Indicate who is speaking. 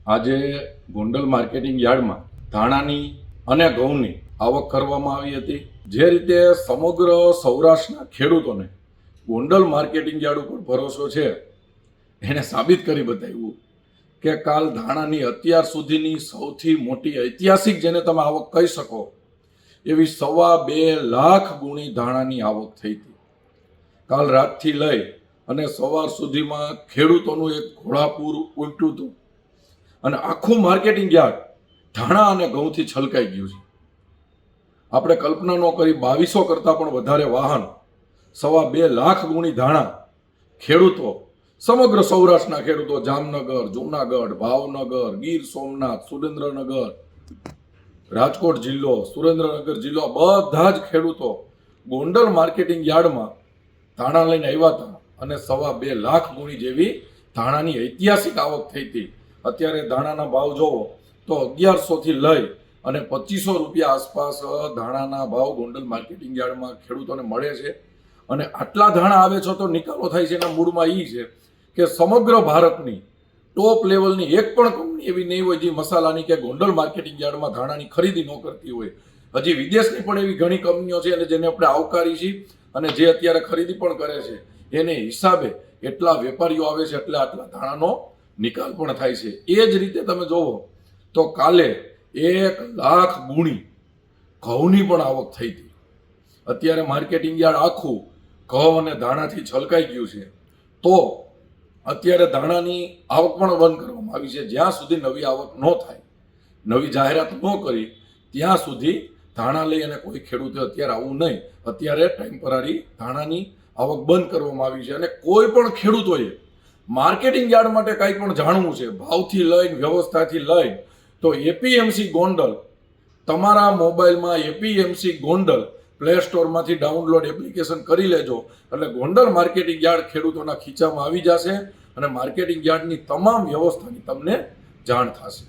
Speaker 1: આજે ગોંડલ માર્કેટિંગ યાર્ડમાં ધાણાની અને ઘઉંની આવક કરવામાં આવી હતી। જે રીતે સમગ્ર સૌરાષ્ટ્રના ખેડૂતોને ગોંડલ માર્કેટિંગ યાર્ડ ઉપર ભરોસો છે, એને સાબિત કરી બતાવ્યું કે કાલ ધાણાની અત્યાર સુધીની સૌથી મોટી ઐતિહાસિક જેને તમે આવક કહી શકો એવી 2.5 લાખ ગુણી ધાણાની આવક થઈ હતી। કાલ રાતથી લઈ અને સવાર સુધીમાં ખેડૂતોનું એક ઘોડાપૂર ઉમટ્યું હતું અને આખું માર્કેટિંગ યાર્ડ ધાણા અને ઘઉંથી છલકાઈ ગયું છે। આપણે કલ્પના ન કરી 2200 કરતાં પણ વધારે વાહન 2.5 લાખ ગુણી ધાણા ખેડૂતો, સમગ્ર સૌરાષ્ટ્રના ખેડૂતો, જામનગર, જૂનાગઢ, ભાવનગર, ગીર સોમનાથ, સુરેન્દ્રનગર, રાજકોટ જિલ્લો, સુરેન્દ્રનગર જિલ્લો, બધા જ ખેડૂતો ગોંડલ માર્કેટિંગ યાર્ડમાં ધાણા લઈને આવ્યા હતા અને 2.5 લાખ ગુણી જેવી ધાણાની ઐતિહાસિક આવક થઈ હતી। અત્યારે ધાણાના ભાવ જોવો તો 1100 થી લઈ અને 2500 રૂપિયા આસપાસ ધાણાના ભાવ ગોંડલ માર્કેટિંગ યાર્ડમાં ખેડૂતોને મળે છે। અને આટલા ધાણા આવે છે તો નિકાલો થાય છે, એના મૂળમાં એ છે કે સમગ્ર ભારતની ટોપ લેવલની એક પણ કંપની એવી નહીં હોય જે મસાલાની કે ગોંડલ માર્કેટિંગ યાર્ડમાં ધાણાની ખરીદી ન કરતી હોય। હજી વિદેશની પણ એવી ઘણી કંપનીઓ છે અને જેને આપણે આવકારી છીએ અને જે અત્યારે ખરીદી પણ કરે છે, એને હિસાબે એટલા વેપારીઓ આવે છે એટલે આટલા ધાણાનો નિકાલ પણ થાય છે। એ જ રીતે તમે જોવો તો કાલે 1 લાખ ગુણી ઘઉંની પણ આવક થઈ હતી। અત્યારે માર્કેટિંગ યાર્ડ આખું ઘઉં અને ધાણાથી છલકાઈ ગયું છે, તો અત્યારે ધાણાની આવક પણ બંધ કરવામાં આવી છે। જ્યાં સુધી નવી આવક ન થાય, નવી જાહેરાત ન કરી, ત્યાં સુધી ધાણા લઈ અને કોઈ ખેડૂતે અત્યારે આવવું નહીં। અત્યારે ટેમ્પરરી ધાણાની આવક બંધ કરવામાં આવી છે અને કોઈ પણ ખેડૂતોએ માર્કેટિંગ યાર્ડ માટે કંઈ પણ જાણવું છે, ભાવથી લઈને વ્યવસ્થાથી લઈને, તો એપીએમસી ગોંડલ તમારા મોબાઈલમાં એપીએમસી ગોંડલ પ્લે સ્ટોરમાંથી ડાઉનલોડ એપ્લિકેશન કરી લેજો એટલે ગોંડલ માર્કેટિંગ યાર્ડ ખેડૂતોના ખીચામાં આવી જશે અને માર્કેટિંગ યાર્ડની તમામ વ્યવસ્થાની તમને જાણ થશે।